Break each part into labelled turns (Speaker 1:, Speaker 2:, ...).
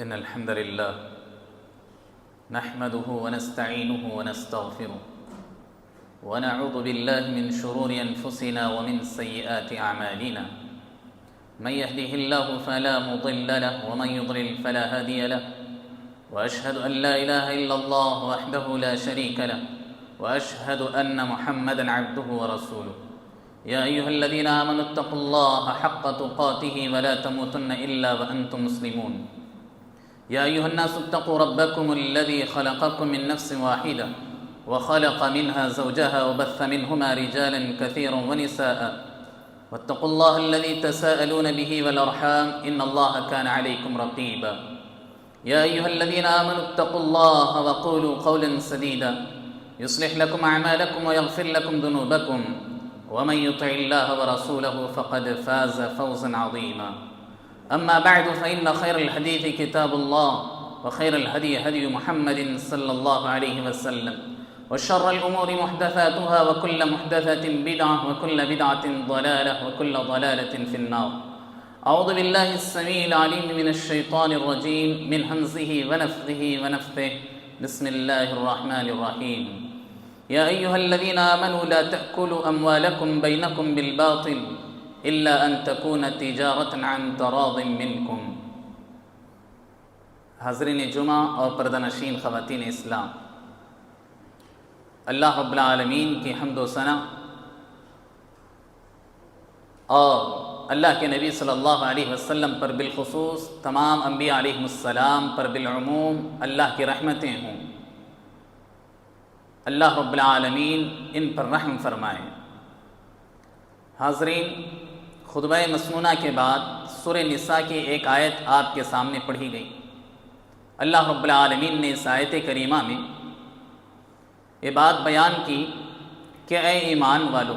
Speaker 1: إن الحمد لله نحمده ونستعينه ونستغفره ونعوذ بالله من شرور أنفسنا ومن سيئات أعمالنا. من يهده الله فلا مضل له ومن يضلل فلا هادي له، وأشهد أن لا إله إلا الله وحده لا شريك له، وأشهد أن محمدًا عبده ورسوله. يا أيها الذين آمنوا اتقوا الله حق تقاته ولا تموتن إلا وأنتم مسلمون. يا أيها الناس اتقوا ربكم الذي خلقكم من نفس واحدة وخلق منها زوجها وبث منهما رجالا كثيرا ونساء، واتقوا الله الذي تساءلون به والأرحام إن الله كان عليكم رقيبا. يا أيها الذين آمنوا اتقوا الله وقولوا قولا سديدا يصلح لكم أعمالكم ويغفر لكم ذنوبكم، ومن يطع الله ورسوله فقد فاز فوزا عظيما. أما بعد فإن خير الحديث كتاب الله، وخير الهدي هدي محمد صلى الله عليه وسلم، وشر الأمور محدثاتها وكل محدثة بدعة وكل بدعة ضلالة وكل ضلالة في النار. أعوذ بالله السميع العليم من الشيطان الرجيم من همزه ونفثه ونفثه. بسم الله الرحمن الرحيم. يا أيها الذين آمنوا لا تأكلوا أموالكم بينكم بالباطل إلا أن تكون تجارة عن تراض منكم. حاضرین جمعہ اور پردہ نشین خواتین اسلام، اللہ رب العالمین کی حمد و ثنا اور اللہ کے نبی صلی اللہ علیہ وسلم پر بالخصوص تمام انبیاء علیہم السلام پر بالعموم اللہ کی رحمتیں ہوں. اللہ رب العالمین ان پر رحم فرمائے. حاضرین، خطبہ مسنونہ کے بعد سورہ نساء کی ایک آیت آپ کے سامنے پڑھی گئی. اللہ رب العالمین نے اس آیت کریمہ میں یہ بات بیان کی کہ اے ایمان والو،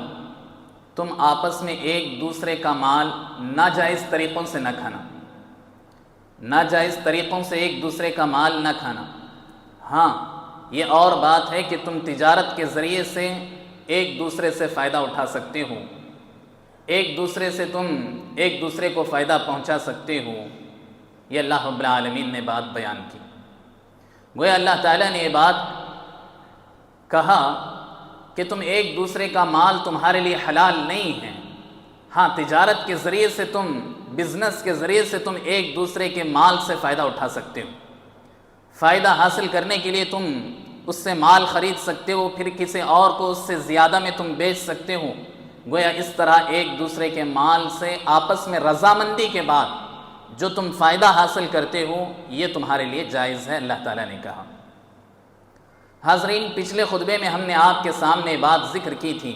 Speaker 1: تم آپس میں ایک دوسرے کا مال ناجائز طریقوں سے نہ کھانا. ناجائز طریقوں سے ایک دوسرے کا مال نہ کھانا. ہاں، یہ اور بات ہے کہ تم تجارت کے ذریعے سے ایک دوسرے سے فائدہ اٹھا سکتے ہو، ایک دوسرے سے تم ایک دوسرے کو فائدہ پہنچا سکتے ہو. یہ اللہ رب العالمین نے بات بیان کی. گویا اللہ تعالیٰ نے یہ بات کہا کہ تم ایک دوسرے کا مال تمہارے لیے حلال نہیں ہے. ہاں، تجارت کے ذریعے سے تم، بزنس کے ذریعے سے تم ایک دوسرے کے مال سے فائدہ اٹھا سکتے ہو. فائدہ حاصل کرنے کے لیے تم اس سے مال خرید سکتے ہو، پھر کسی اور کو اس سے زیادہ میں تم بیچ سکتے ہو. گویا اس طرح ایک دوسرے کے مال سے آپس میں رضامندی کے بعد جو تم فائدہ حاصل کرتے ہو یہ تمہارے لیے جائز ہے، اللہ تعالیٰ نے کہا. حاضرین، پچھلے خطبے میں ہم نے آپ کے سامنے بات ذکر کی تھی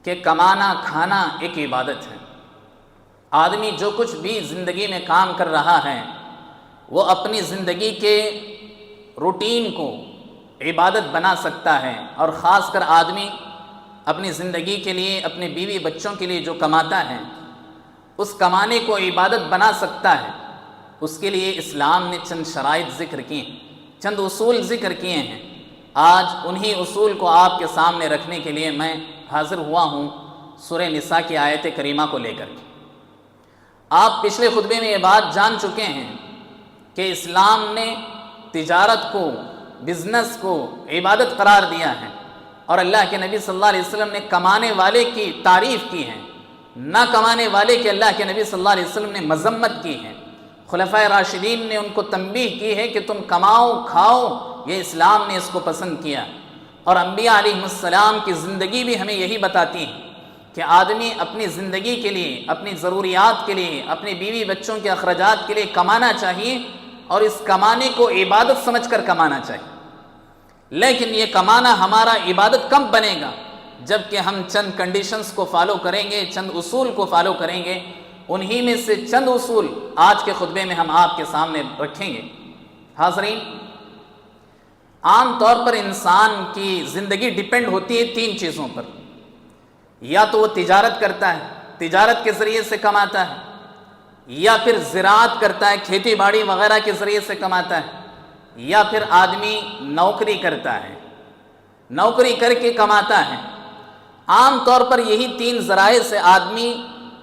Speaker 1: کہ کمانا کھانا ایک عبادت ہے. آدمی جو کچھ بھی زندگی میں کام کر رہا ہے وہ اپنی زندگی کے روٹین کو عبادت بنا سکتا ہے، اور خاص کر آدمی اپنی زندگی کے لیے، اپنے بیوی بچوں کے لیے جو کماتا ہے اس کمانے کو عبادت بنا سکتا ہے. اس کے لیے اسلام نے چند شرائط ذکر کی ہیں، چند اصول ذکر کیے ہیں. آج انہی اصول کو آپ کے سامنے رکھنے کے لیے میں حاضر ہوا ہوں سورہ نساء کی آیت کریمہ کو لے کر کے. آپ پچھلے خطبے میں یہ بات جان چکے ہیں کہ اسلام نے تجارت کو، بزنس کو عبادت قرار دیا ہے، اور اللہ کے نبی صلی اللہ علیہ وسلم نے کمانے والے کی تعریف کی ہے، نہ کمانے والے کے اللہ کے نبی صلی اللہ علیہ وسلم نے مذمت کی ہے. خلفائے راشدین نے ان کو تنبیہ کی ہے کہ تم کماؤ کھاؤ، یہ اسلام نے اس کو پسند کیا. اور انبیاء علیہ السلام کی زندگی بھی ہمیں یہی بتاتی ہے کہ آدمی اپنی زندگی کے لیے، اپنی ضروریات کے لیے، اپنے بیوی بچوں کے اخراجات کے لیے کمانا چاہیے، اور اس کمانے کو عبادت سمجھ کر کمانا چاہیے. لیکن یہ کمانا ہمارا عبادت کب بنے گا؟ جب کہ ہم چند کنڈیشنز کو فالو کریں گے، چند اصول کو فالو کریں گے. انہی میں سے چند اصول آج کے خطبے میں ہم آپ کے سامنے رکھیں گے. حاضرین، عام طور پر انسان کی زندگی ڈیپینڈ ہوتی ہے تین چیزوں پر. یا تو وہ تجارت کرتا ہے، تجارت کے ذریعے سے کماتا ہے، یا پھر زراعت کرتا ہے، کھیتی باڑی وغیرہ کے ذریعے سے کماتا ہے، یا پھر آدمی نوکری کرتا ہے، نوکری کر کے کماتا ہے. عام طور پر یہی تین ذرائع سے آدمی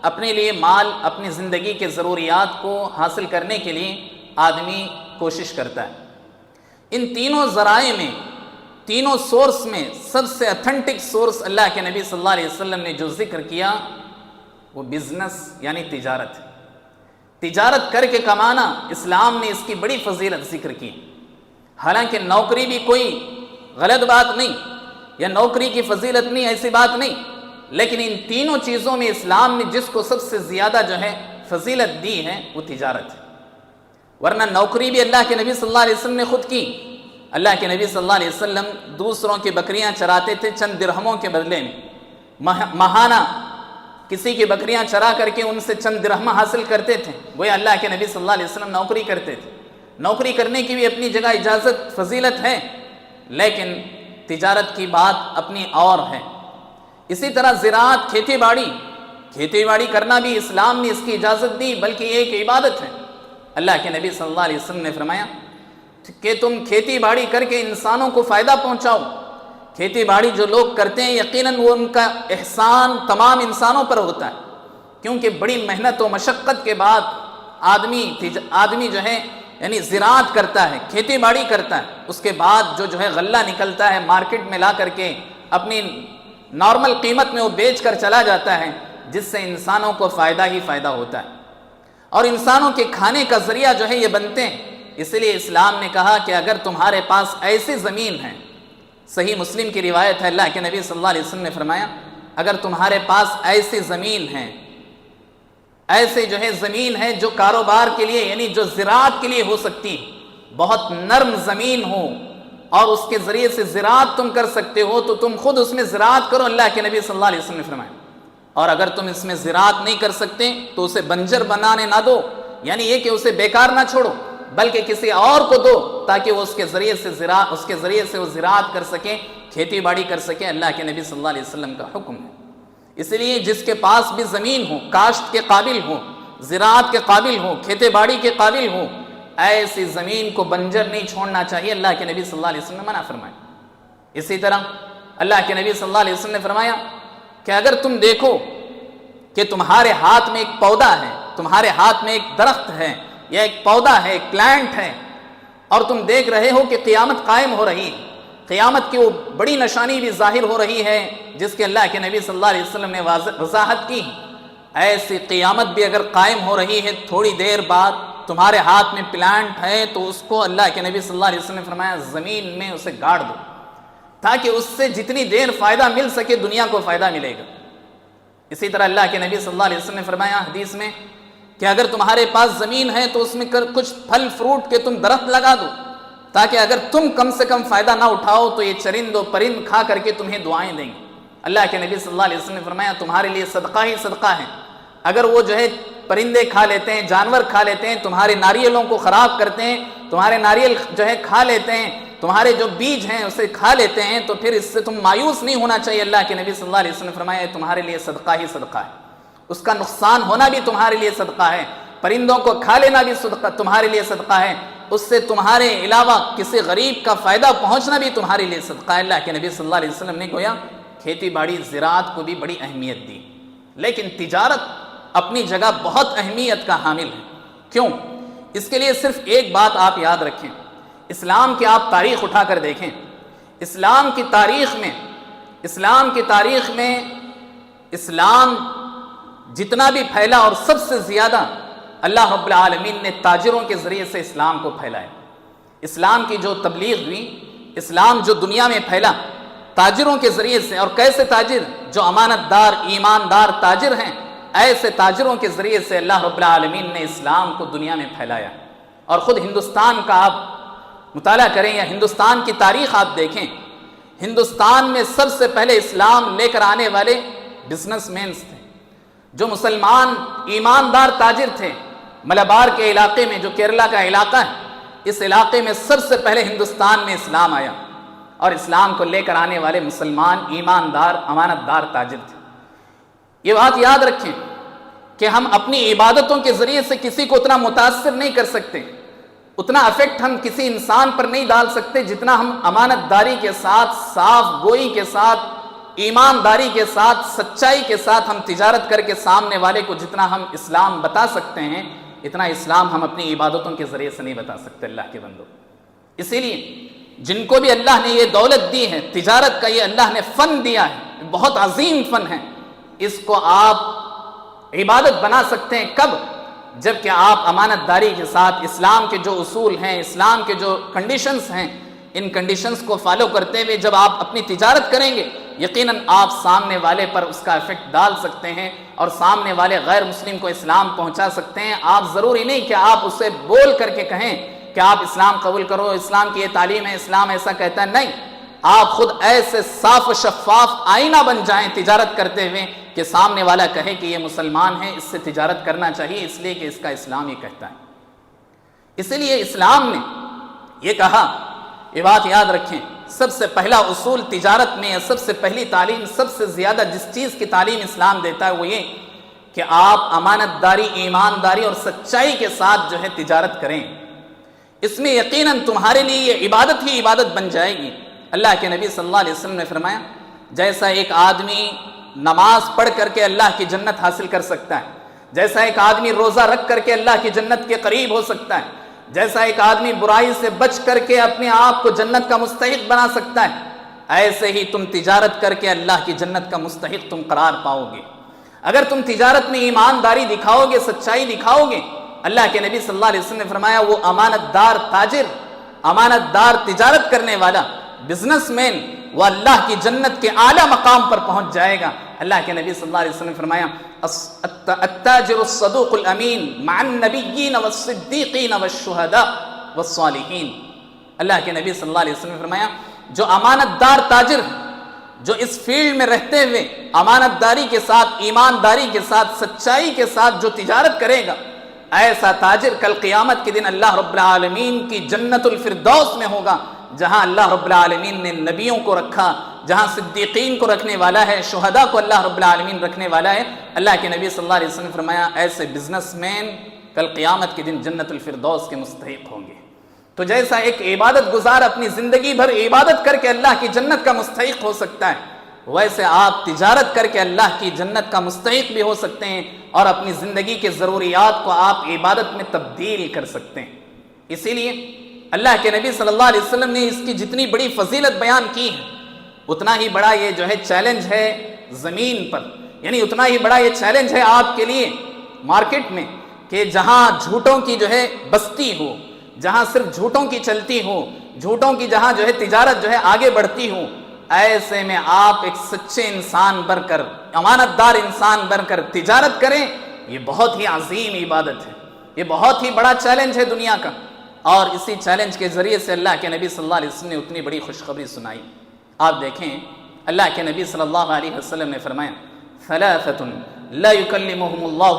Speaker 1: اپنے لیے مال، اپنی زندگی کے ضروریات کو حاصل کرنے کے لیے آدمی کوشش کرتا ہے۔ ان تینوں ذرائع میں، تینوں سورس میں سب سے اتھینٹک سورس اللہ کے نبی صلی اللہ علیہ وسلم نے جو ذکر کیا وہ بزنس یعنی تجارت ہے۔ تجارت کر کے کمانا، اسلام نے اس کی بڑی فضیلت ذکر کی۔ حالانکہ نوکری بھی کوئی غلط بات نہیں، یا نوکری کی فضیلت نہیں، ایسی بات نہیں، لیکن ان تینوں چیزوں میں اسلام نے جس کو سب سے زیادہ جو ہے فضیلت دی ہے وہ تجارت ہے۔ ورنہ نوکری بھی اللہ کے نبی صلی اللہ علیہ وسلم نے خود کی۔ اللہ کے نبی صلی اللہ علیہ وسلم دوسروں کی بکریاں چراتے تھے چند درہموں کے بدلے میں، ماہانہ کسی کی بکریاں چرا کر کے ان سے چند درہم حاصل کرتے تھے، گویا اللہ کے نبی صلی اللہ علیہ وسلم نوکری کرتے تھے۔ نوکری کرنے کی بھی اپنی جگہ اجازت، فضیلت ہے، لیکن تجارت کی بات اپنی اور ہے۔ اسی طرح زراعت، کھیتی باڑی کرنا بھی اسلام نے اس کی اجازت دی، بلکہ یہ ایک عبادت ہے۔ اللہ کے نبی صلی اللہ علیہ وسلم نے فرمایا کہ تم کھیتی باڑی کر کے انسانوں کو فائدہ پہنچاؤ۔ کھیتی باڑی جو لوگ کرتے ہیں یقیناً وہ ان کا احسان تمام انسانوں پر ہوتا ہے، کیونکہ بڑی محنت و مشقت کے بعد آدمی جو ہے یعنی زراعت کرتا ہے، کھیتی باڑی کرتا ہے، اس کے بعد جو ہے غلہ نکلتا ہے مارکیٹ میں لا کر کے اپنی نارمل قیمت میں وہ بیچ کر چلا جاتا ہے، جس سے انسانوں کو فائدہ ہی فائدہ ہوتا ہے، اور انسانوں کے کھانے کا ذریعہ جو ہے یہ بنتے ہیں۔ اس لیے اسلام نے کہا کہ اگر تمہارے پاس ایسی زمین ہے، صحیح مسلم کی روایت ہے، اللہ کے نبی صلی اللہ علیہ وسلم نے فرمایا اگر تمہارے پاس ایسی زمین ہے، ایسے جو ہے زمین ہے جو کاروبار کے لیے یعنی جو زراعت کے لیے ہو سکتی، بہت نرم زمین ہو اور اس کے ذریعے سے زراعت تم کر سکتے ہو، تو تم خود اس میں زراعت کرو، اللہ کے نبی صلی اللہ علیہ وسلم نے فرمایا۔ اور اگر تم اس میں زراعت نہیں کر سکتے تو اسے بنجر بنانے نہ دو، یعنی یہ کہ اسے بیکار نہ چھوڑو، بلکہ کسی اور کو دو تاکہ وہ اس کے ذریعے سے وہ زراعت کر سکیں، کھیتی باڑی کر سکیں۔ اللہ کے نبی صلی اللہ علیہ وسلم کا حکم ہے۔ اس لیے جس کے پاس بھی زمین ہو، کاشت کے قابل ہو، زراعت کے قابل ہو، کھیتی باڑی کے قابل ہو، ایسی زمین کو بنجر نہیں چھوڑنا چاہیے، اللہ کے نبی صلی اللہ علیہ وسلم نے منع فرمایا۔ اسی طرح اللہ کے نبی صلی اللہ علیہ وسلم نے فرمایا کہ اگر تم دیکھو کہ تمہارے ہاتھ میں ایک پودا ہے، تمہارے ہاتھ میں ایک درخت ہے یا ایک پودا ہے، ایک پلانٹ ہے، اور تم دیکھ رہے ہو کہ قیامت قائم ہو رہی ہے، قیامت کی وہ بڑی نشانی بھی ظاہر ہو رہی ہے جس کے اللہ کے نبی صلی اللہ علیہ وسلم نے وضاحت کی، ایسی قیامت بھی اگر قائم ہو رہی ہے، تھوڑی دیر بعد تمہارے ہاتھ میں پلانٹ ہے تو اس کو اللہ کے نبی صلی اللہ علیہ وسلم نے فرمایا زمین میں اسے گاڑ دو، تاکہ اس سے جتنی دیر فائدہ مل سکے دنیا کو فائدہ ملے گا۔ اسی طرح اللہ کے نبی صلی اللہ علیہ وسلم نے فرمایا حدیث میں کہ اگر تمہارے پاس زمین ہے تو اس میں کچھ پھل فروٹ کے تم درخت لگا دو، تاکہ اگر تم کم سے کم فائدہ نہ اٹھاؤ تو یہ چرند و پرند کھا کر کے تمہیں دعائیں دیں گے۔ اللہ کے نبی صلی اللہ علیہ وسلم نے فرمایا تمہارے لیے صدقہ ہی صدقہ ہے، اگر وہ جو ہے پرندے کھا لیتے ہیں، جانور کھا لیتے ہیں، تمہارے ناریلوں کو خراب کرتے ہیں، تمہارے ناریل جو ہے کھا لیتے ہیں، تمہارے جو بیج ہیں اسے کھا لیتے ہیں، تو پھر اس سے تم مایوس نہیں ہونا چاہیے۔ اللہ کے نبی صلی اللہ علیہ وسلم نے فرمایا تمہارے لیے صدقہ ہی صدقہ ہے، اس کا نقصان ہونا بھی تمہارے لیے صدقہ ہے، پرندوں کو کھا لینا بھی صدقہ تمہارے لیے صدقہ ہے، اس سے تمہارے علاوہ کسی غریب کا فائدہ پہنچنا بھی تمہارے لیے صدقہ ہے۔ اللہ کے نبی صلی اللہ علیہ وسلم نے گویا کھیتی باڑی زراعت کو بھی بڑی اہمیت دی، لیکن تجارت اپنی جگہ بہت اہمیت کا حامل ہے۔ کیوں؟ اس کے لیے صرف ایک بات آپ یاد رکھیں، اسلام کی آپ تاریخ اٹھا کر دیکھیں، اسلام کی تاریخ میں اسلام جتنا بھی پھیلا اور سب سے زیادہ اللہ رب العالمین نے تاجروں کے ذریعے سے اسلام کو پھیلایا۔ اسلام کی جو تبلیغ ہوئی، اسلام جو دنیا میں پھیلا تاجروں کے ذریعے سے، اور کیسے تاجر؟ جو امانت دار ایماندار تاجر ہیں، ایسے تاجروں کے ذریعے سے اللہ رب العالمین نے اسلام کو دنیا میں پھیلایا۔ اور خود ہندوستان کا آپ مطالعہ کریں یا ہندوستان کی تاریخ آپ دیکھیں، ہندوستان میں سب سے پہلے اسلام لے کر آنے والے بزنس مینز تھے، جو مسلمان ایماندار تاجر تھے۔ ملبار کے علاقے میں، جو کیرلا کا علاقہ ہے، اس علاقے میں سب سے پہلے ہندوستان میں اسلام آیا، اور اسلام کو لے کر آنے والے مسلمان ایماندار امانت دار تاجر تھے۔ یہ بات یاد رکھیں کہ ہم اپنی عبادتوں کے ذریعے سے کسی کو اتنا متاثر نہیں کر سکتے، اتنا افیکٹ ہم کسی انسان پر نہیں ڈال سکتے جتنا ہم امانت داری کے ساتھ، صاف گوئی کے ساتھ، ایمانداری کے ساتھ، سچائی کے ساتھ ہم تجارت کر کے سامنے والے کو جتنا ہم اسلام بتا سکتے ہیں، اتنا اسلام ہم اپنی عبادتوں کے ذریعے سے نہیں بتا سکتے اللہ کے بندوں۔ اسی لیے جن کو بھی اللہ نے یہ دولت دی ہے، تجارت کا یہ اللہ نے فن دیا ہے، بہت عظیم فن ہے، اس کو آپ عبادت بنا سکتے ہیں کب؟ جب کہ آپ امانت داری کے ساتھ اسلام کے جو اصول ہیں، اسلام کے جو کنڈیشنز ہیں، ان کنڈیشنز کو فالو کرتے ہوئے جب آپ اپنی تجارت کریں گے، یقیناً آپ سامنے والے پر اس کا افیکٹ ڈال سکتے ہیں اور سامنے والے غیر مسلم کو اسلام پہنچا سکتے ہیں۔ آپ ضروری نہیں کہ آپ اسے بول کر کے کہیں کہ آپ اسلام قبول کرو، اسلام کی یہ تعلیم ہے، اسلام ایسا کہتا ہے، نہیں، آپ خود ایسے صاف و شفاف آئینہ بن جائیں تجارت کرتے ہوئے کہ سامنے والا کہے کہ یہ مسلمان ہے، اس سے تجارت کرنا چاہیے اس لیے کہ اس کا اسلام یہ کہتا ہے۔ اسی لیے اسلام نے یہ کہا، یہ بات یاد رکھیں، سب سے پہلا اصول تجارت میں، سب سے پہلی تعلیم، سب سے زیادہ جس چیز کی تعلیم اسلام دیتا ہے وہ یہ کہ آپ امانت داری، ایمانداری اور سچائی کے ساتھ جو ہے تجارت کریں۔ اس میں یقیناً تمہارے لیے یہ عبادت ہی عبادت بن جائے گی۔ اللہ کے نبی صلی اللہ علیہ وسلم نے فرمایا، جیسا ایک آدمی نماز پڑھ کر کے اللہ کی جنت حاصل کر سکتا ہے، جیسا ایک آدمی روزہ رکھ کر کے اللہ کی جنت کے قریب ہو سکتا ہے، جیسا ایک آدمی برائی سے بچ کر کے اپنے آپ کو جنت کا مستحق بنا سکتا ہے، ایسے ہی تم تجارت کر کے اللہ کی جنت کا مستحق تم قرار پاؤ گے۔ اگر تم تجارت میں ایمانداری دکھاؤ گے، سچائی دکھاؤ گے، اللہ کے نبی صلی اللہ علیہ وسلم نے فرمایا وہ امانت دار تاجر، امانت دار تجارت کرنے والا، بزنس مین، وہ اللہ کی جنت کے اعلیٰ مقام پر پہنچ جائے گا۔ اللہ کے نبی صلی اللہ علیہ وسلم نے فرمایا التاجر الصدوق الامین مع النبیین والصدیقین والشہداء والصالحین۔ اللہ کے نبی صلی اللہ علیہ وسلم نے فرمایا جو امانت دار تاجر ہے، جو اس فیلڈ میں رہتے ہوئے امانت داری کے ساتھ، ایمانداری کے ساتھ، سچائی کے ساتھ جو تجارت کرے گا، ایسا تاجر کل قیامت کے دن اللہ رب العالمین کی جنت الفردوس میں ہوگا، جہاں اللہ رب العالمین نے نبیوں کو رکھا، جہاں صدیقین کو رکھنے والا ہے، شہداء کو اللہ رب العالمین رکھنے والا ہے۔ اللہ کے نبی صلی اللہ علیہ وسلم نے فرمایا ایسے بزنس مین کل قیامت کے دن جنت الفردوس کے مستحق ہوں گے۔ تو جیسا ایک عبادت گزار اپنی زندگی بھر عبادت کر کے اللہ کی جنت کا مستحق ہو سکتا ہے، ویسے آپ تجارت کر کے اللہ کی جنت کا مستحق بھی ہو سکتے ہیں اور اپنی زندگی کے ضروریات کو آپ عبادت میں تبدیل کر سکتے ہیں۔ اسی لیے اللہ کے نبی صلی اللہ علیہ وسلم نے اس کی جتنی بڑی فضیلت بیان کی ہے، اتنا ہی بڑا یہ جو ہے چیلنج ہے زمین پر، یعنی اتنا ہی بڑا یہ چیلنج ہے آپ کے لیے مارکیٹ میں کہ جہاں جھوٹوں کی جو ہے بستی ہو، جہاں صرف جھوٹوں کی چلتی ہو، جھوٹوں کی جہاں جو ہے تجارت جو ہے آگے بڑھتی ہو، ایسے میں آپ ایک سچے انسان بن کر، امانت دار انسان بن کر تجارت کریں، یہ بہت ہی عظیم عبادت ہے، یہ بہت ہی بڑا چیلنج ہے دنیا کا۔ اور اسی چیلنج کے ذریعے سے اللہ کے نبی صلی اللہ علیہ وسلم نے اتنی بڑی خوشخبری سنائی۔ آپ دیکھیں اللہ کے نبی صلی اللہ علیہ وسلم نے فرمایا ثلاثة لا يكلمهم الله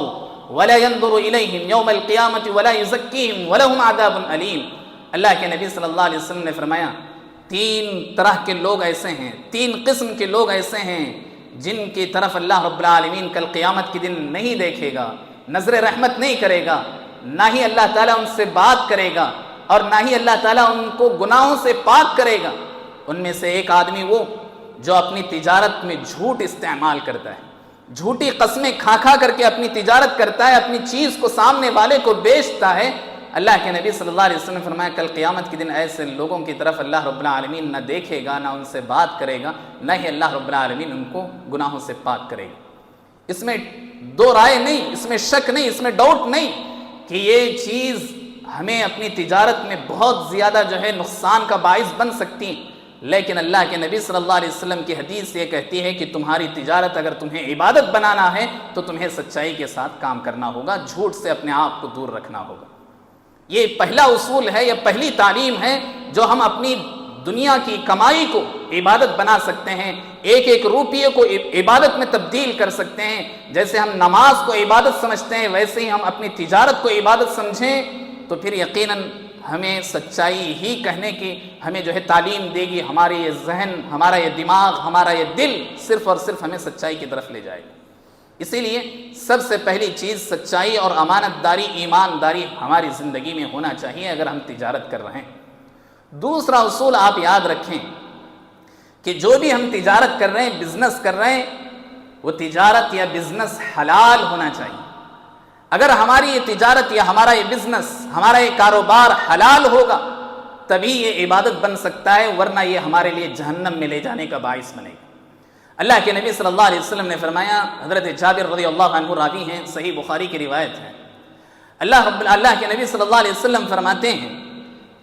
Speaker 1: ولا ينظر إليهم يوم القيامة ولا يزكيهم ولهم عذاب أليم۔ اللہ کے نبی صلی اللہ علیہ وسلم نے فرمایا تین طرح کے لوگ ایسے ہیں، تین قسم کے لوگ ایسے ہیں جن کی طرف اللہ رب العالمین کل قیامت کے دن نہیں دیکھے گا، نظر رحمت نہیں کرے گا، نہ ہی اللہ تعالیٰ ان سے بات کرے گا اور نہ ہی اللہ تعالیٰ ان کو گناہوں سے پاک کرے گا۔ ان میں سے ایک آدمی وہ جو اپنی تجارت میں جھوٹ استعمال کرتا ہے، جھوٹی قسمیں کھا کھا کر کے اپنی تجارت کرتا ہے، اپنی چیز کو سامنے والے کو بیچتا ہے۔ اللہ کے نبی صلی اللہ علیہ وسلم نے فرمایا کل قیامت کے دن ایسے لوگوں کی طرف اللہ رب العالمین نہ دیکھے گا، نہ ان سے بات کرے گا، نہ ہی اللہ رب العالمین ان کو گناہوں سے پاک کرے گا۔ اس میں دو رائے نہیں، اس میں شک نہیں، اس میں ڈاؤٹ نہیں کہ یہ چیز ہمیں اپنی تجارت میں بہت زیادہ جو ہے نقصان کا باعث بن سکتی ہیں، لیکن اللہ کے نبی صلی اللہ علیہ وسلم کی حدیث یہ کہتی ہے کہ تمہاری تجارت اگر تمہیں عبادت بنانا ہے تو تمہیں سچائی کے ساتھ کام کرنا ہوگا، جھوٹ سے اپنے آپ کو دور رکھنا ہوگا۔ یہ پہلا اصول ہے، یہ پہلی تعلیم ہے جو ہم اپنی دنیا کی کمائی کو عبادت بنا سکتے ہیں، ایک ایک روپیے کو عبادت میں تبدیل کر سکتے ہیں۔ جیسے ہم نماز کو عبادت سمجھتے ہیں ویسے ہی ہم اپنی تجارت کو عبادت سمجھیں تو پھر یقیناً ہمیں سچائی ہی کہنے کی ہمیں جو ہے تعلیم دے گی، ہمارے یہ ذہن، ہمارا یہ دماغ، ہمارا یہ دل صرف اور صرف ہمیں سچائی کی طرف لے جائے گا۔ اسی لیے سب سے پہلی چیز سچائی اور امانت داری، ایمانداری ہماری زندگی میں ہونا چاہیے اگر ہم تجارت کر رہے ہیں۔ دوسرا اصول آپ یاد رکھیں کہ جو بھی ہم تجارت کر رہے ہیں، بزنس کر رہے ہیں، وہ تجارت یا بزنس حلال ہونا چاہیے۔ اگر ہماری یہ تجارت یا ہمارا یہ بزنس، ہمارا یہ کاروبار حلال ہوگا تبھی یہ عبادت بن سکتا ہے، ورنہ یہ ہمارے لیے جہنم میں لے جانے کا باعث بنے گا۔ اللہ کے نبی صلی اللہ علیہ وسلم نے فرمایا، حضرت جابر رضی اللہ عنہ راوی ہیں، صحیح بخاری کی روایت ہے، اللہ کے نبی صلی اللہ علیہ وسلم فرماتے ہیں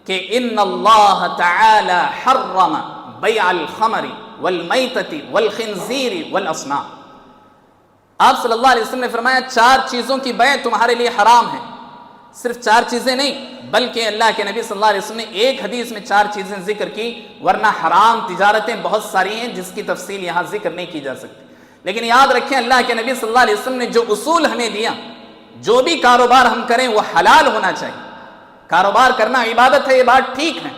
Speaker 1: کہ ان اللہ تعالی حرم بیع الخمر والمیتۃ والخنزیر والاصنام۔ آپ صلی اللہ علیہ وسلم نے فرمایا 4 چیزوں کی بیع تمہارے لیے حرام ہے۔ صرف 4 چیزیں نہیں، بلکہ اللہ کے نبی صلی اللہ علیہ وسلم نے ایک حدیث میں 4 چیزیں ذکر کی، ورنہ حرام تجارتیں بہت ساری ہیں جس کی تفصیل یہاں ذکر نہیں کی جا سکتی۔ لیکن یاد رکھیں، اللہ کے نبی صلی اللہ علیہ وسلم نے جو اصول ہمیں دیا، جو بھی کاروبار ہم کریں وہ حلال ہونا چاہیے۔ کاروبار کرنا عبادت ہے، یہ بات ٹھیک ہے،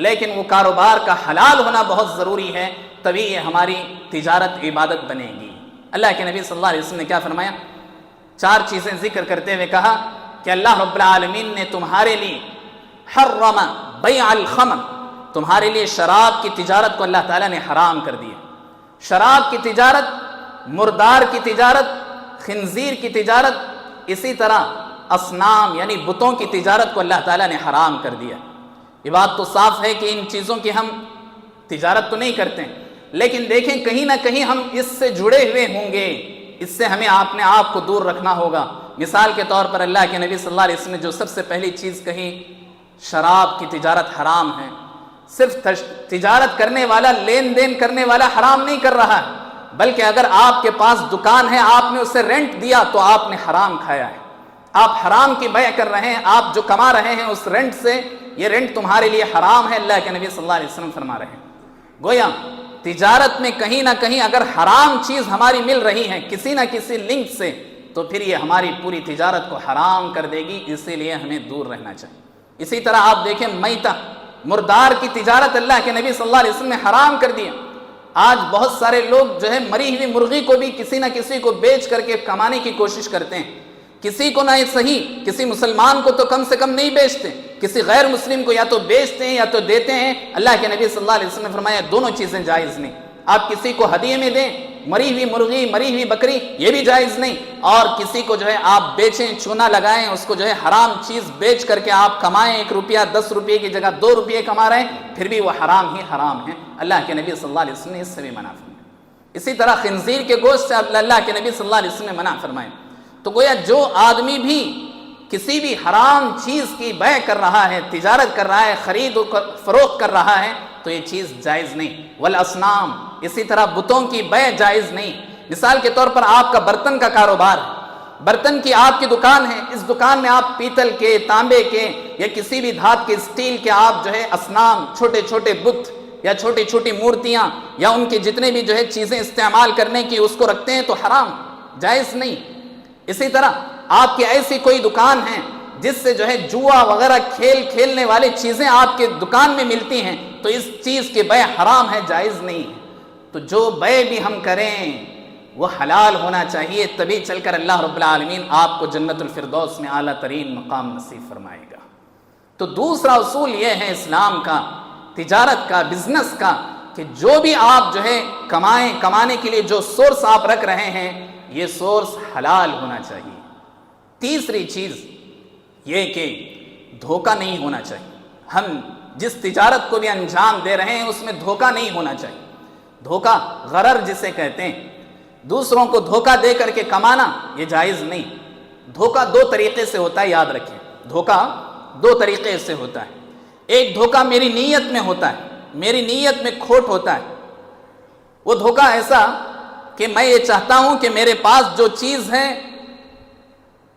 Speaker 1: لیکن وہ کاروبار کا حلال ہونا بہت ضروری ہے، تبھی یہ ہماری تجارت عبادت بنے گی۔ اللہ کے نبی صلی اللہ علیہ وسلم نے کیا فرمایا؟ 4 چیزیں ذکر کرتے ہوئے کہا کہ اللہ رب العالمین نے تمہارے لیے حرم بیع الخمر، تمہارے لیے شراب کی تجارت کو اللہ تعالیٰ نے حرام کر دیا۔ شراب کی تجارت، مردار کی تجارت، خنزیر کی تجارت، اسی طرح اصنام یعنی بتوں کی تجارت کو اللہ تعالیٰ نے حرام کر دیا۔ یہ بات تو صاف ہے کہ ان چیزوں کی ہم تجارت تو نہیں کرتے، لیکن دیکھیں کہیں نہ کہیں ہم اس سے جڑے ہوئے ہوں گے، اس سے ہمیں اپنے آپ کو دور رکھنا ہوگا۔ مثال کے طور پر اللہ کے نبی صلی اللہ علیہ وسلم نے جو سب سے پہلی چیز کہی، شراب کی تجارت حرام ہے۔ صرف تجارت کرنے والا، لین دین کرنے والا حرام نہیں کر رہا ہے، بلکہ اگر آپ کے پاس دکان ہے، آپ نے اسے رینٹ دیا تو آپ نے حرام کھایا ہے، آپ حرام کی بیع کر رہے ہیں، آپ جو کما رہے ہیں اس رینٹ سے، یہ رینٹ تمہارے لیے حرام ہے، اللہ کے نبی صلی اللہ علیہ وسلم فرما رہے ہیں۔ گویا تجارت میں کہیں نہ کہیں اگر حرام چیز ہماری مل رہی ہے کسی نہ کسی لنک سے، تو پھر یہ ہماری پوری تجارت کو حرام کر دے گی، اسی لیے ہمیں دور رہنا چاہیے۔ اسی طرح آپ دیکھیں میتہ، مردار کی تجارت اللہ کے نبی صلی اللہ علیہ وسلم نے حرام کر دیا۔ آج بہت سارے لوگ جو ہے مری ہوئی مرغی کو بھی کسی نہ کسی کو بیچ کر کے کمانے کی کوشش کرتے ہیں، کسی کو نہ صحیح، کسی مسلمان کو تو کم سے کم نہیں بیچتے، کسی غیر مسلم کو یا تو بیچتے ہیں یا تو دیتے ہیں۔ اللہ کے نبی صلی اللہ علیہ وسلم نے فرمایا دونوں چیزیں جائز نہیں۔ آپ کسی کو ہدیے میں دیں مری ہوئی مرغی، مری ہوئی بکری، یہ بھی جائز نہیں، اور کسی کو جو ہے آپ بیچیں، چونا لگائیں، اس کو جو ہے حرام چیز بیچ کر کے آپ کمائیں، 1 روپیہ 10 روپے کی جگہ 2 روپے کما رہے ہیں، پھر بھی وہ حرام ہی حرام ہے۔ اللہ کے نبی صلی اللہ علیہ وسلم نے اس سے بھی منع فرمایا۔ اسی طرح خنزیر کے گوشت سے اللہ کے نبی صلی اللہ علیہ وسلم نے منع فرمایا۔ تو گویا جو آدمی بھی کسی بھی حرام چیز کی بیع کر رہا ہے، تجارت کر رہا ہے، خرید و فروخت کر رہا ہے، تو یہ چیز جائز نہیں۔ والاصنام، اسی طرح بتوں کی بیع جائز نہیں۔ مثال کے طور پر آپ کا برتن کا کاروبار ہے، برتن کی آپ کی دکان ہے، اس دکان میں آپ پیتل کے، تانبے کے یا کسی بھی دھات کے، اسٹیل کے آپ جو ہے اصنام، چھوٹے چھوٹے بت یا چھوٹی چھوٹی مورتیاں یا ان کے جتنے بھی جو ہے چیزیں استعمال کرنے کی اس کو رکھتے ہیں، تو حرام، جائز نہیں۔ اسی طرح آپ کی ایسی کوئی دکان ہے جس سے جو ہے جوا وغیرہ کھیلنے والی چیزیں آپ کے دکان میں ملتی ہیں، تو اس چیز کی بیع حرام ہے، جائز نہیں ہے۔ تو جو بیع بھی ہم کریں وہ حلال ہونا چاہیے، تبھی چل کر اللہ رب العالمین آپ کو جنت الفردوس میں اعلیٰ ترین مقام نصیب فرمائے گا۔ تو دوسرا اصول یہ ہے اسلام کا، تجارت کا، بزنس کا، کہ جو بھی آپ جو ہے کمانے کے لیے جو سورس آپ رکھ رہے ہیں، یہ سورس حلال ہونا چاہیے۔ تیسری چیز یہ کہ دھوکہ نہیں ہونا چاہیے۔ ہم جس تجارت کو بھی انجام دے رہے ہیں اس میں دھوکہ نہیں ہونا چاہیے۔ دھوکہ، غرر جسے کہتے ہیں، دوسروں کو دھوکہ دے کر کے کمانا، یہ جائز نہیں۔ دھوکہ 2 طریقے سے ہوتا ہے، یاد رکھیں، دھوکہ 2 طریقے سے ہوتا ہے۔ ایک دھوکہ میری نیت میں ہوتا ہے، میری نیت میں کھوٹ ہوتا ہے۔ وہ دھوکہ ایسا کہ میں یہ چاہتا ہوں کہ میرے پاس جو چیز ہے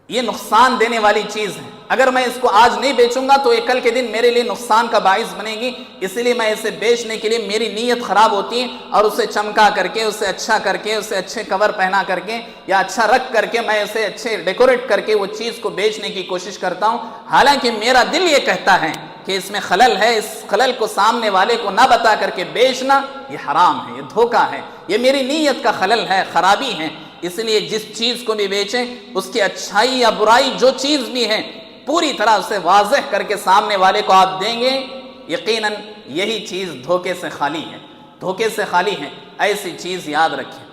Speaker 1: یہ نقصان دینے والی چیز ہے، اگر میں اس کو آج نہیں بیچوں گا تو یہ کل کے دن میرے لیے نقصان کا باعث بنے گی، اس لیے میں اسے بیچنے کے لیے میری نیت خراب ہوتی ہے اور اسے چمکا کر کے، اسے اچھا کر کے، اسے اچھے کور پہنا کر کے یا اچھا رکھ کر کے میں اسے اچھے ڈیکوریٹ کر کے وہ چیز کو بیچنے کی کوشش کرتا ہوں، حالانکہ میرا دل یہ کہتا ہے کہ اس میں خلل ہے، اس خلل کو سامنے والے کو نہ بتا کر کے بیچنا یہ حرام ہے، یہ دھوکہ ہے، یہ میری نیت کا خلل ہے، خرابی ہے۔ اس لیے جس چیز کو بھی بیچیں اس کی اچھائی یا برائی جو چیز بھی ہے پوری طرح اسے واضح کر کے سامنے والے کو آپ دیں گے، یقیناً یہی چیز دھوکے سے خالی ہے، دھوکے سے خالی ہے۔ ایسی چیز یاد رکھیں،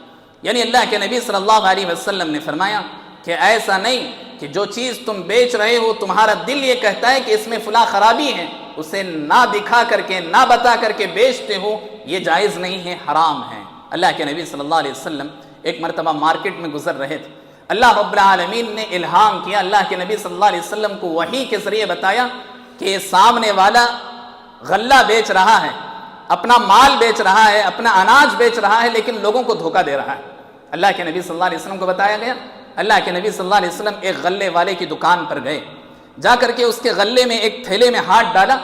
Speaker 1: یعنی اللہ کے نبی صلی اللہ علیہ وسلم نے فرمایا کہ ایسا نہیں کہ جو چیز تم بیچ رہے ہو تمہارا دل یہ کہتا ہے کہ اس میں فلاں خرابی ہے، اسے نہ دکھا کر کے نہ بتا کر کے بیچتے ہو، یہ جائز نہیں ہے، حرام ہے۔ اللہ کے نبی صلی اللہ علیہ وسلم ایک مرتبہ مارکیٹ میں گزر رہے تھے، اللہ رب العالمین نے الہام کیا، اللہ کے نبی صلی اللہ علیہ وسلم کو وحی کے ذریعے بتایا کہ یہ سامنے والا غلہ بیچ رہا ہے، اپنا مال بیچ رہا ہے، اپنا اناج بیچ رہا ہے، لیکن لوگوں کو دھوکہ دے رہا ہے۔ اللہ کے نبی صلی اللہ علیہ وسلم کو بتایا گیا، اللہ کے نبی صلی اللہ علیہ وسلم ایک غلے والے کی دکان پر گئے، جا کر کے اس کے غلے میں ایک تھیلے میں ہاتھ ڈالا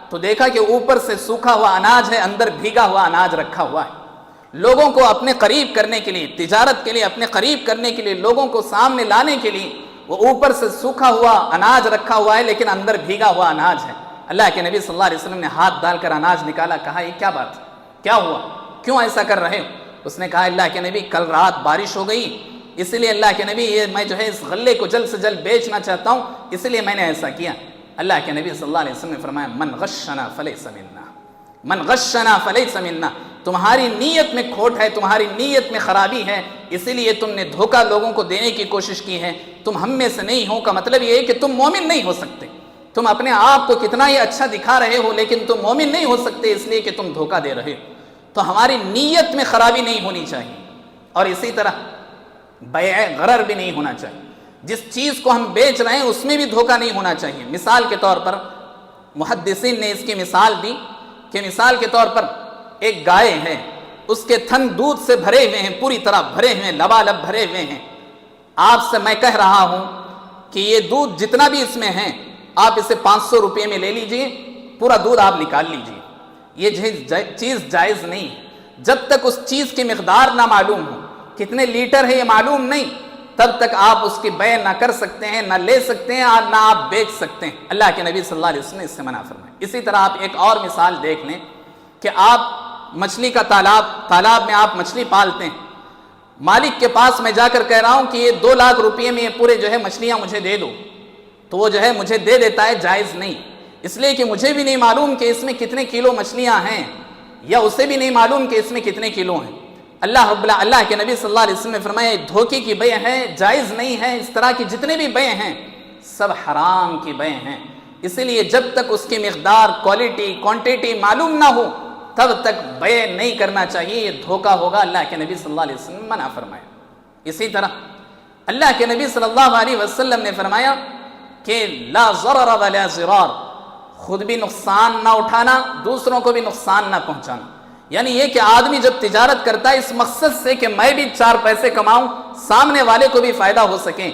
Speaker 1: تو دیکھا کہ اوپر سے سوکھا ہوا اناج ہے، اندر بھیگا ہوا اناج رکھا ہوا ہے۔ لوگوں کو اپنے قریب کرنے کے لیے، تجارت کے لیے اپنے قریب کرنے کے لیے، لوگوں کو سامنے لانے کے لیے وہ اوپر سے سوکھا ہوا اناج رکھا ہوا ہے لیکن اندر بھیگا ہوا اناج ہے۔ اللہ کے نبی صلی اللہ علیہ وسلم نے ہاتھ ڈال کر اناج نکالا، کہا یہ کیا بات ہے، کیا ہوا، کیوں ایسا کر رہے ہو؟ اس نے کہا اللہ کے نبی کل رات بارش ہو گئی، اس لیے اللہ کے نبی یہ میں جو ہے اس غلے کو جلد سے جلد بیچنا چاہتا ہوں، اس لیے میں نے ایسا کیا۔ اللہ کے نبی صلی اللہ علیہ وسلم نے فرمایا من غشنا فلیس منا، من غشنا فلیس منا، تمہاری نیت میں کھوٹ ہے، تمہاری نیت میں خرابی ہے، اسی لیے تم نے دھوکہ لوگوں کو دینے کی کوشش کی ہے، تم ہم میں سے نہیں ہو کا مطلب یہ ہے کہ تم مومن نہیں ہو سکتے، تم اپنے آپ کو کتنا ہی اچھا دکھا رہے ہو لیکن تم مومن نہیں ہو سکتے اس لیے کہ تم دھوکہ دے رہے ہو۔ تو ہماری نیت میں خرابی نہیں ہونی چاہیے، اور اسی طرح بیع غرر بھی نہیں ہونا چاہیے، جس چیز کو ہم بیچ رہے ہیں اس میں بھی دھوکہ نہیں ہونا چاہیے۔ مثال کے طور پر محدثین نے اس کی مثال دی کہ مثال کے طور پر ایک گائے ہے، اس کے تھن دودھ سے بھرے ہوئے ہیں، پوری طرح بھرے ہوئے ہیں، لبالب بھرے ہوئے ہیں۔ آپ سے میں کہہ رہا ہوں کہ یہ دودھ جتنا بھی اس میں ہے آپ اسے 500 روپے میں لے لیجئے، پورا دودھ آپ نکال لیجئے۔ یہ چیز جائز نہیں جب تک اس چیز کی مقدار نہ معلوم ہو، کتنے لیٹر ہے یہ معلوم نہیں، تب تک آپ اس کی بیع نہ کر سکتے ہیں، نہ لے سکتے ہیں اور نہ آپ بیچ سکتے ہیں۔ اللہ کے نبی صلی اللہ علیہ وسلم نے اس سے منع فرمایا۔ اسی طرح آپ ایک اور مثال دیکھ لیں کہ آپ مچھلی کا تالاب میں آپ مچھلی پالتے ہیں، مالک کے پاس میں جا کر کہہ رہا ہوں کہ یہ 2 لاکھ روپے میں یہ پورے جو ہے مچھلیاں مجھے دے دو، تو وہ جو ہے مجھے دے دیتا ہے، جائز نہیں، اس لیے کہ مجھے بھی نہیں معلوم کہ اس میں کتنے کلو مچھلیاں ہیں، یا اسے بھی نہیں معلوم کہ اس میں کتنے کلو ہیں۔ اللہ کے نبی صلی اللہ علیہ وسلم نے فرمایا یہ دھوکے کی بیع ہے، جائز نہیں ہے، اس طرح کی جتنے بھی بیع ہیں سب حرام کی بیع ہیں۔ اسی لیے جب تک اس کی مقدار، کوالٹی، کوانٹیٹی معلوم نہ ہو تب تک بیع نہیں کرنا چاہیے، یہ دھوکہ ہوگا۔ اللہ کے نبی صلی اللہ علیہ وسلم نے منع فرمایا۔ اسی طرح اللہ کے نبی صلی اللہ علیہ وسلم نے فرمایا کہ لا ضرر ولا ضرار، خود بھی نقصان نہ اٹھانا، دوسروں کو بھی نقصان نہ پہنچانا۔ یعنی یہ کہ آدمی جب تجارت کرتا ہے اس مقصد سے کہ میں بھی 4 پیسے کماؤں، سامنے والے کو بھی فائدہ ہو سکے،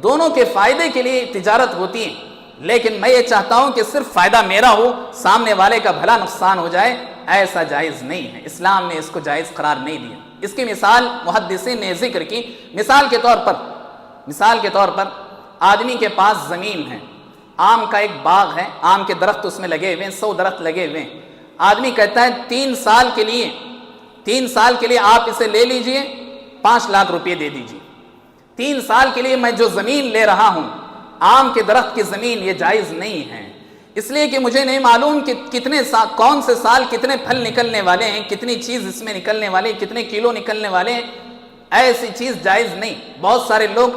Speaker 1: دونوں کے فائدے کے لیے تجارت ہوتی ہے، لیکن میں یہ چاہتا ہوں کہ صرف فائدہ میرا ہو، سامنے والے کا بھلا نقصان ہو جائے، ایسا جائز نہیں ہے، اسلام نے اس کو جائز قرار نہیں دیا۔ اس کی مثال محدثین نے ذکر کی، مثال کے طور پر آدمی کے پاس زمین ہے، آم کا ایک باغ ہے، آم کے درخت اس میں لگے ہوئے ہیں، 100 درخت لگے ہوئے ہیں۔ آدمی کہتا ہے 3 سال کے لیے آپ اسے لے لیجئے، 5 لاکھ روپے دے دیجئے۔ 3 سال کے لیے میں جو زمین لے رہا ہوں، آم کے درخت کی زمین، یہ جائز نہیں ہے، اس لیے کہ مجھے نہیں معلوم کہ کون سے سال کتنے پھل نکلنے والے ہیں، کتنی چیز اس میں نکلنے والے ہیں، کتنے کلو نکلنے والے ہیں، ایسی چیز جائز نہیں۔ بہت سارے لوگ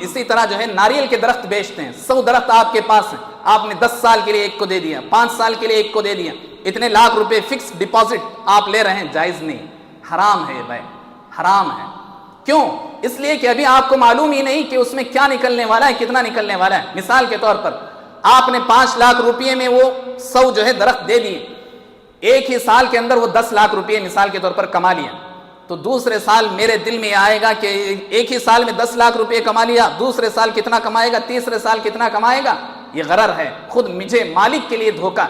Speaker 1: اسی طرح جو ہے ناریل کے درخت بیچتے ہیں، 100 درخت آپ کے پاس ہیں، آپ نے 10 سال کے لیے ایک کو دے دیا، 5 سال کے لیے ایک کو دے دیا، اتنے لاکھ روپے فکس ڈپازٹ آپ لے رہے ہیں، جائز نہیں، حرام ہے بھائی، حرام ہے۔ کیوں؟ اس لیے کہ ابھی آپ کو معلوم ہی نہیں کہ اس میں کیا نکلنے والا ہے، کتنا نکلنے والا ہے۔ مثال کے طور پر آپ نے 5 لاکھ روپے میں وہ 100 جو ہے درخت دے دیے، ایک ہی سال کے اندر وہ 10 لاکھ روپے مثال کے طور پر کما لیا، تو دوسرے سال میرے دل میں آئے گا کہ ایک ہی سال میں 10 لاکھ روپے کما لیا، دوسرے سال کتنا کمائے گا، تیسرے سال کتنا کمائے گا، یہ غرر ہے، خود مجھے مالک کے لیے دھوکہ۔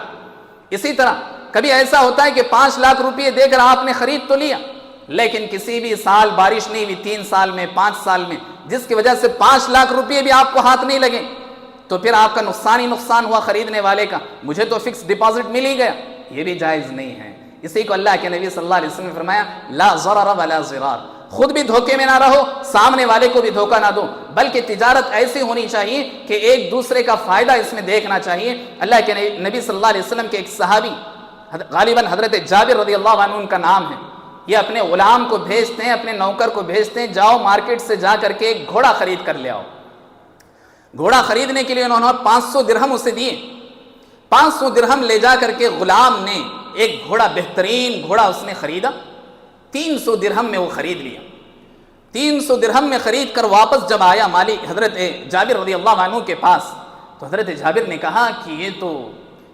Speaker 1: اسی طرح کبھی ایسا ہوتا ہے کہ 5 لاکھ روپے دے کر آپ نے خرید تو لیا، لیکن کسی بھی سال بارش نہیں ہوئی، 3 سال میں، 5 سال میں، جس کی وجہ سے 5 لاکھ روپے بھی آپ کو ہاتھ نہیں لگے، تو پھر آپ کا نقصان ہی نقصان ہوا خریدنے والے کا، مجھے تو فکس ڈپازٹ مل ہی گیا، یہ بھی جائز نہیں ہے۔ اسی کو اللہ کے نبی صلی اللہ علیہ وسلم نے فرمایا لا ضرر ولا ضرار، خود بھی دھوکے میں نہ رہو، سامنے والے کو بھی دھوکہ نہ دو، بلکہ تجارت ایسی ہونی چاہیے کہ ایک دوسرے کا فائدہ اس میں دیکھنا چاہیے۔ اللہ کے نبی صلی اللہ علیہ وسلم کے ایک صحابی، غالباً حضرت جابر رضی اللہ عنہ ان کا نام ہے، یہ اپنے غلام کو بھیجتے ہیں، اپنے نوکر کو بھیجتے ہیں، جاؤ مارکیٹ سے جا کر کے ایک گھوڑا خرید کر لے آؤ۔ گھوڑا خریدنے کے لیے انہوں نے 500 درہم اسے دیے. 500 درہم لے جا کر کے غلام نے ایک گھوڑا، بہترین گھوڑا اس نے خریدا. 300 درہم میں وہ خرید لیا. 300 درہم میں خرید کر واپس جب آیا مالک حضرت جابر رضی اللہ عنہ کے پاس، تو حضرت جابر نے کہا کہ یہ تو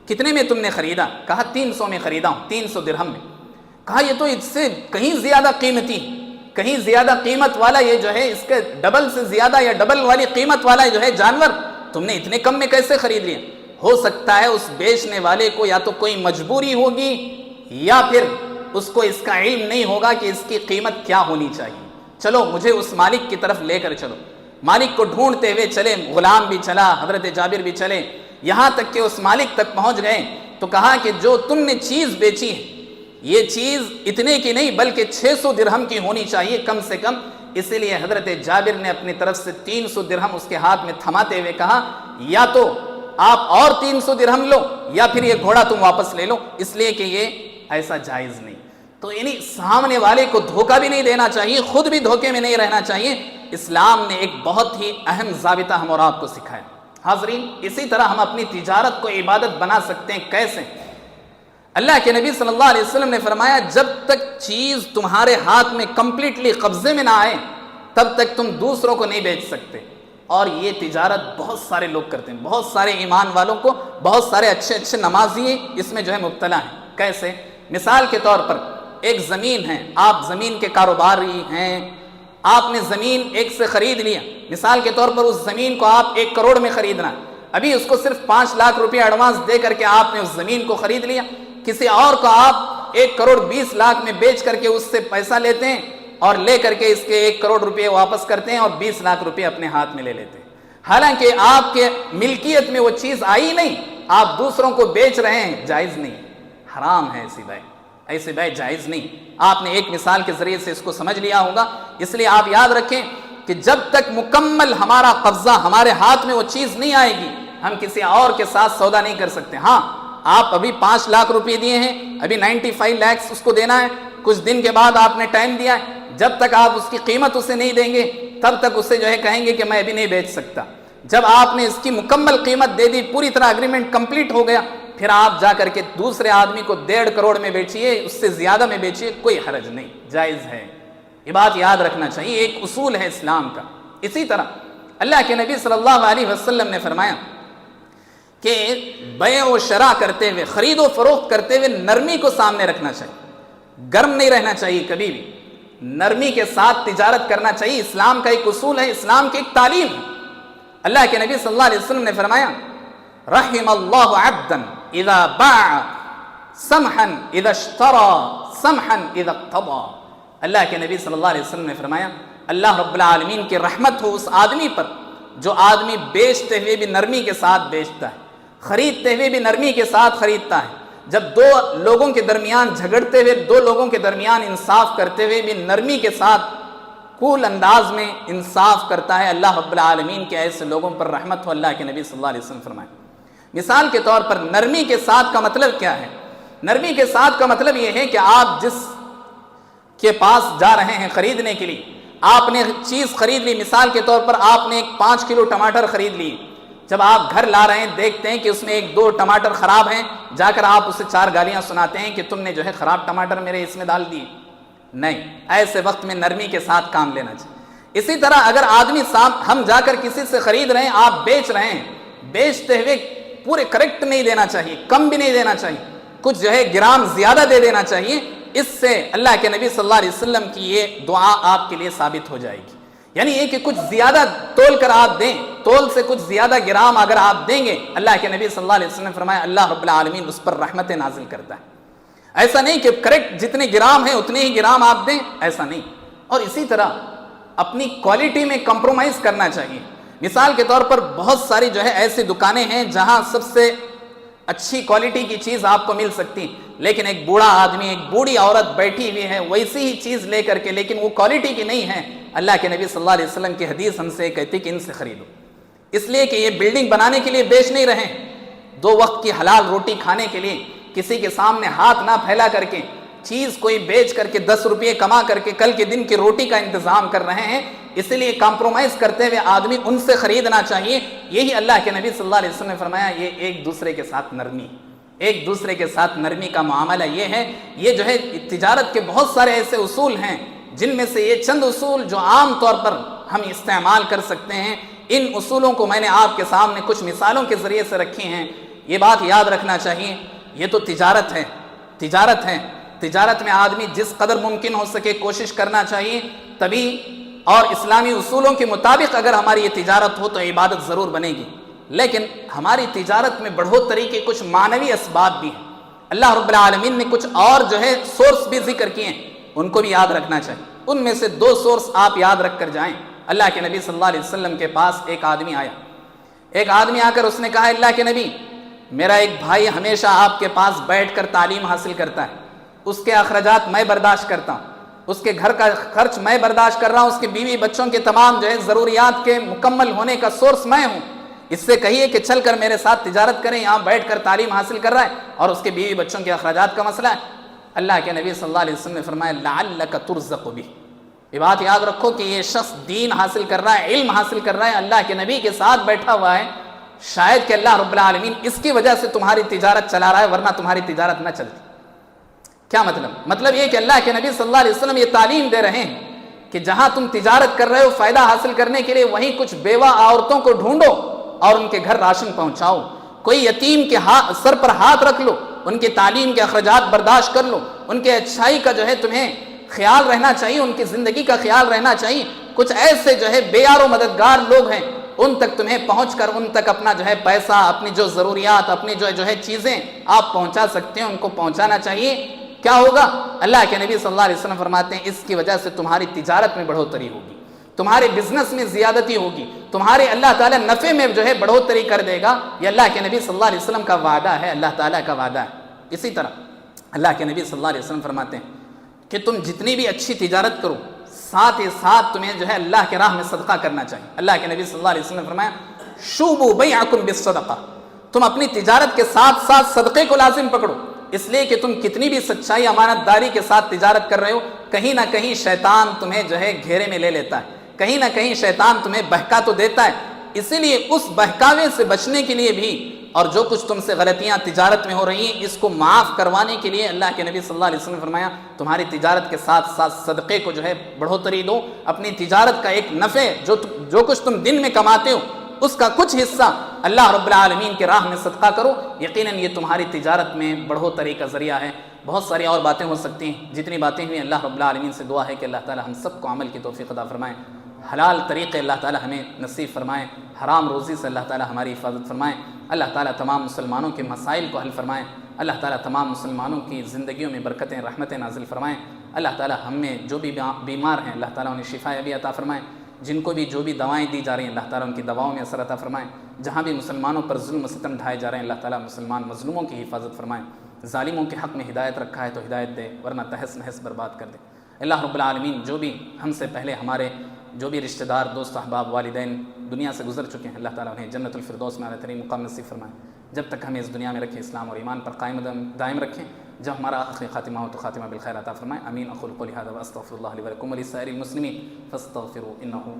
Speaker 1: کتنے میں تم نے خریدا؟ کہا 300 میں خریدا ہوں، 300 درہم میں. کہا یہ تو اس سے کہیں زیادہ قیمتی، کہیں زیادہ قیمت والا، یہ جو ہے اس کے ڈبل سے زیادہ یا ڈبل والی قیمت والا جو ہے جانور تم نے اتنے کم میں کیسے خرید لیا؟ ہو سکتا ہے اس بیچنے والے کو یا تو کوئی مجبوری ہوگی یا پھر اس کو اس کا علم نہیں ہوگا کہ اس کی قیمت کیا ہونی چاہیے. چلو مجھے اس مالک کی طرف لے کر چلو. مالک کو ڈھونڈتے ہوئے چلے، غلام بھی چلا، حضرت جابر بھی چلے، یہاں تک کہ اس مالک تک پہنچ گئے. تو کہا کہ جو تم نے چیز بیچی ہے یہ چیز اتنے کی نہیں بلکہ 600 درہم کی ہونی چاہیے کم سے کم. اسی لیے حضرت جابر نے اپنی طرف سے 300 درہم اس کے ہاتھ میں تھماتے ہوئے کہا یا تو آپ اور 300 درہم لو یا پھر یہ گھوڑا تم واپس لے لو، اس لیے کہ یہ ایسا جائز نہیں. تو یعنی سامنے والے کو دھوکہ بھی نہیں دینا چاہیے، خود بھی دھوکے میں نہیں رہنا چاہیے. اسلام نے ایک بہت ہی اہم ضابطہ ہم اور آپ کو سکھایا. حاضرین، اسی طرح ہم اپنی تجارت کو عبادت بنا سکتے ہیں. کیسے؟ اللہ کے نبی صلی اللہ علیہ وسلم نے فرمایا جب تک چیز تمہارے ہاتھ میں کمپلیٹلی قبضے میں نہ آئے تب تک تم دوسروں کو نہیں بیچ سکتے. اور یہ تجارت بہت سارے لوگ کرتے ہیں، بہت سارے ایمان والوں کو، بہت سارے اچھے اچھے نمازی اس میں جو ہے مبتلا ہیں. کیسے؟ مثال کے طور پر ایک زمین ہے، آپ زمین کے کاروباری ہیں، آپ نے زمین ایک سے خرید لیا. مثال کے طور پر اس زمین کو آپ 1 کروڑ میں خریدنا، ابھی اس کو صرف 5 لاکھ روپے ایڈوانس دے کر کے آپ نے اس زمین کو خرید لیا. کسی اور کو آپ 1 کروڑ 20 لاکھ میں بیچ کر کے اس سے پیسہ لیتے ہیں اور لے کر کے اس کے 1 کروڑ روپے واپس کرتے ہیں اور 20 لاکھ روپے اپنے ہاتھ میں لے لیتے ہیں. حالانکہ آپ کے ملکیت میں وہ چیز آئی نہیں، آپ دوسروں کو بیچ رہے ہیں. جائز نہیں، حرام ہے ایسی بات، ایسے بات جائز نہیں. آپ نے ایک مثال کے ذریعے سے اس کو سمجھ لیا ہوگا. اس لیے آپ یاد رکھیں کہ جب تک مکمل ہمارا قبضہ ہمارے ہاتھ میں وہ چیز نہیں آئے گی ہم کسی اور کے ساتھ سودا نہیں کر سکتے. ہاں، آپ ابھی 5 لاکھ روپے دیے ہیں، ابھی 95 لاکھ اس کو دینا ہے، کچھ دن کے بعد آپ نے ٹائم دیا ہے، جب تک آپ اس کی قیمت اسے نہیں دیں گے تب تک اسے جو ہے کہیں گے کہ میں ابھی نہیں بیچ سکتا. جب آپ نے اس کی مکمل قیمت دے دی، پوری طرح اگریمنٹ کمپلیٹ ہو گیا، پھر آپ جا کر کے دوسرے آدمی کو 1.5 کروڑ میں بیچیے، اس سے زیادہ میں بیچیے، کوئی حرج نہیں، جائز ہے. یہ بات یاد رکھنا چاہیے، ایک اصول ہے اسلام کا. اسی طرح اللہ کے نبی صلی اللہ علیہ وسلم نے فرمایا کہ بیع و شراء کرتے ہوئے، خرید و فروخت کرتے ہوئے نرمی کو سامنے رکھنا چاہیے، گرم نہیں رہنا چاہیے، کبھی بھی نرمی کے ساتھ تجارت کرنا چاہیے. اسلام کا ایک اصول ہے، اسلام کی ایک تعلیم ہے. اللہ کے نبی صلی اللہ علیہ وسلم نے فرمایا رحم اللہ عبدا اذا باع سمحا اذا اشترى سمحا اذا اقتضى. اللہ کے نبی صلی اللہ علیہ وسلم نے فرمایا اللہ رب العالمین کی رحمت ہو اس آدمی پر جو آدمی بیچتے ہوئے بھی نرمی کے ساتھ بیچتا ہے، خریدتے ہوئے بھی نرمی کے ساتھ خریدتا ہے. جب 2 لوگوں کے درمیان جھگڑتے ہوئے، 2 لوگوں کے درمیان انصاف کرتے ہوئے بھی نرمی کے ساتھ کول انداز میں انصاف کرتا ہے، اللہ رب العالمین کے ایسے لوگوں پر رحمت ہو. اللہ کے نبی صلی اللہ علیہ وسلم فرمائے. مثال کے طور پر نرمی کے ساتھ کا مطلب کیا ہے؟ نرمی کے ساتھ کا مطلب یہ ہے کہ آپ جس کے پاس جا رہے ہیں خریدنے کے لیے، آپ نے چیز خرید لی. مثال کے طور پر آپ نے 5 کلو ٹماٹر خرید لی. جب آپ گھر لا رہے ہیں دیکھتے ہیں کہ اس میں 1-2 ٹماٹر خراب ہیں، جا کر آپ اسے 4 گالیاں سناتے ہیں کہ تم نے جو ہے خراب ٹماٹر میرے اس میں ڈال دیے. نہیں، ایسے وقت میں نرمی کے ساتھ کام لینا چاہیے. اسی طرح اگر آدمی ہم جا کر کسی سے خرید رہے ہیں، آپ بیچ رہے ہیں، بیچتے ہوئے پورے کریکٹ نہیں دینا چاہیے، کم بھی نہیں دینا چاہیے، کچھ جو ہے گرام زیادہ دے دینا چاہیے. اس سے اللہ کے نبی صلی اللہ علیہ وسلم کی یہ دعا آپ کے لیے ثابت ہو جائے گی. یعنی یہ کہ کچھ زیادہ تول کر آپ دیں، تول سے کچھ زیادہ گرام اگر آپ دیں گے، اللہ کے نبی صلی اللہ علیہ وسلم نے فرمایا اللہ رب العالمین اس پر رحمت نازل کرتا ہے. ایسا نہیں کہ کریکٹ جتنے گرام ہیں اتنے ہی گرام آپ دیں، ایسا نہیں. اور اسی طرح اپنی کوالٹی میں کمپرومائز کرنا چاہیے. مثال کے طور پر بہت ساری جو ہے ایسی دکانیں ہیں جہاں سب سے اچھی کوالٹی کی چیز آپ کو مل سکتی، لیکن ایک بوڑھا آدمی، ایک بوڑھی عورت بیٹھی ہوئی ہے ویسی ہی چیز لے کر کے، لیکن وہ کوالٹی کی نہیں ہے. اللہ کے نبی صلی اللہ علیہ وسلم کی حدیث ہم سے کہتی کہ ان سے خریدو، اس لیے کہ یہ بلڈنگ بنانے کے لیے بیچ نہیں رہے، 2 وقت کی حلال روٹی کھانے کے لیے کسی کے سامنے ہاتھ نہ پھیلا کر کے چیز کوئی بیچ کر کے 10 روپے کما کر کے کل کے دن کی روٹی کا انتظام کر رہے ہیں. اسی لیے کمپرومائز کرتے ہوئے آدمی ان سے خریدنا چاہیے. یہی اللہ کے نبی صلی اللہ علیہ وسلم نے فرمایا یہ ایک دوسرے کے ساتھ نرمی، ایک دوسرے کے ساتھ نرمی کا معاملہ یہ ہے. یہ جو ہے تجارت کے بہت سارے ایسے اصول ہیں جن میں سے یہ چند اصول جو عام طور پر ہم استعمال کر سکتے ہیں. ان اصولوں کو میں نے آپ کے سامنے کچھ مثالوں کے ذریعے سے رکھی ہیں. یہ بات یاد رکھنا چاہیے یہ تو تجارت ہے، تجارت ہے. تجارت میں آدمی جس قدر ممکن ہو سکے کوشش کرنا چاہیے تبھی، اور اسلامی اصولوں کے مطابق اگر ہماری یہ تجارت ہو تو عبادت ضرور بنے گی. لیکن ہماری تجارت میں بڑھوتری کے کچھ معنوی اسباب بھی ہیں. اللہ رب العالمین نے کچھ اور جو ہے سورس بھی ذکر کیے ہیں، ان کو بھی یاد رکھنا چاہیے. ان میں سے 2 سورس آپ یاد رکھ کر جائیں. اللہ کے نبی صلی اللہ علیہ وسلم کے پاس ایک آدمی آیا. ایک آدمی آ کر اس نے کہا اللہ کے نبی میرا ایک بھائی ہمیشہ آپ کے پاس بیٹھ کر تعلیم حاصل کرتا ہے، اس کے اخراجات میں برداشت کرتا ہوں، اس کے گھر کا خرچ میں برداشت کر رہا ہوں، اس کے بیوی بچوں کے تمام جو ہے ضروریات کے مکمل ہونے کا سورس میں ہوں. اس سے کہیے کہ چل کر میرے ساتھ تجارت کریں، یہاں بیٹھ کر تعلیم حاصل کر رہا ہے اور اس کے بیوی بچوں کے اخراجات کا مسئلہ ہے. اللہ کے نبی صلی اللہ علیہ وسلم نے فرمایا لعلک ترزق بہ. یہ بات یاد رکھو کہ یہ شخص دین حاصل کر رہا ہے، علم حاصل کر رہا ہے، اللہ کے نبی کے ساتھ بیٹھا ہوا ہے، شاید کہ اللہ رب العالمین اس کی وجہ سے تمہاری تجارت چلا رہا ہے، ورنہ تمہاری تجارت نہ چلتی. کیا مطلب یہ کہ اللہ کے نبی صلی اللہ علیہ وسلم یہ تعلیم دے رہے ہیں کہ جہاں تم تجارت کر رہے ہو فائدہ حاصل کرنے کے لیے وہیں کچھ بیوہ عورتوں کو ڈھونڈو اور ان کے گھر راشن پہنچاؤ. کوئی یتیم کے سر پر ہاتھ رکھ لو، ان کی تعلیم کے اخراجات برداشت کر لو، ان کے اچھائی کا جو ہے تمہیں خیال رہنا چاہیے، ان کی زندگی کا خیال رہنا چاہیے. کچھ ایسے جو ہے بے یار و مددگار لوگ ہیں، ان تک تمہیں پہنچ کر ان تک اپنا جو ہے پیسہ، اپنی جو ضروریات، اپنی جو ہے چیزیں آپ پہنچا سکتے ہیں ان کو پہنچانا چاہیے. کیا ہوگا؟ اللہ کے نبی صلی اللہ علیہ وسلم فرماتے ہیں اس کی وجہ سے تمہاری تجارت میں بڑھوتری ہوگی، تمہارے بزنس میں زیادتی ہوگی، تمہارے اللہ تعالیٰ نفع میں جو ہے بڑھوتری کر دے گا. یہ اللہ کے نبی صلی اللہ علیہ وسلم کا وعدہ ہے، اللہ تعالیٰ کا وعدہ ہے. اسی طرح اللہ کے نبی صلی اللہ علیہ وسلم فرماتے ہیں کہ تم جتنی بھی اچھی تجارت کرو ساتھ ہی ساتھ تمہیں جو ہے اللہ کے راہ میں صدقہ کرنا چاہیے. اللہ کے نبی صلی اللہ علیہ وسلم نے فرمایا شوبوا بیعکم بالصدقہ، تم اپنی تجارت کے ساتھ ساتھ صدقے کو لازم پکڑو. اس لیے کہ تم کتنی بھی سچائی امانت داری کے ساتھ تجارت کر رہے ہو کہیں نہ کہیں شیطان تمہیں جو ہے گھیرے میں لے لیتا ہے، کہیں نہ کہیں شیطان تمہیں بہکا تو دیتا ہے. اسی لیے اس بہکاوے سے بچنے کے لیے بھی اور جو کچھ تم سے غلطیاں تجارت میں ہو رہی ہیں اس کو معاف کروانے کے لیے اللہ کے نبی صلی اللہ علیہ وسلم نے فرمایا تمہاری تجارت کے ساتھ ساتھ صدقے کو جو ہے بڑھوتری دو. اپنی تجارت کا ایک نفع جو کچھ تم دن میں کماتے ہو اس کا کچھ حصہ اللہ رب العالمین کے راہ میں صدقہ کرو. یقیناً یہ تمہاری تجارت میں بڑھوتری کا ذریعہ ہے. بہت ساری اور باتیں ہو سکتی ہیں، جتنی باتیں ہوئی اللہ رب العالمین سے دعا ہے کہ اللہ تعالی ہم سب کو عمل کی توفیق عطا فرمائیں، حلال طریقے اللہ تعالی ہمیں نصیب فرمائیں، حرام روزی سے اللہ تعالی ہماری حفاظت فرمائیں. اللہ تعالی تمام مسلمانوں کے مسائل کو حل فرمائیں. اللہ تعالی تمام مسلمانوں کی زندگیوں میں برکتیں رحمتیں نازل فرمائیں. اللہ تعالی ہم میں جو بھی بیمار ہیں اللہ تعالی انہیں شفا یابی عطا فرمائیں. جن کو بھی جو بھی دوائیں دی جا رہی ہیں اللہ تعالیٰ ان کی دواؤں میں اثر عطا فرمائیں. جہاں بھی مسلمانوں پر ظلم و ستم ڈھائے جا رہے ہیں اللہ تعالیٰ مسلمان مظلوموں کی حفاظت فرمائیں. ظالموں کے حق میں ہدایت رکھا ہے تو ہدایت دے، ورنہ تہس نہس برباد کر دے. اللہ رب العالمین جو بھی ہم سے پہلے ہمارے جو بھی رشتہ دار دوست احباب والدین دنیا سے گزر چکے ہیں اللہ تعالیٰ انہیں جنت الفردوس میں اعلیٰ ترین مقام نصیب فرمائیں. جب تک ہمیں اس دنیا میں رکھے اسلام اور ایمان پر دائم رکھیں. جب ہمارا آخری خاتمہ ہو تو خاتمہ بالخیر عطا فرمائیں. آمین. اقول قولی ھذا واستغفر اللہ لی ولکم ولسائر المسلمین فاستغفروا انہ هو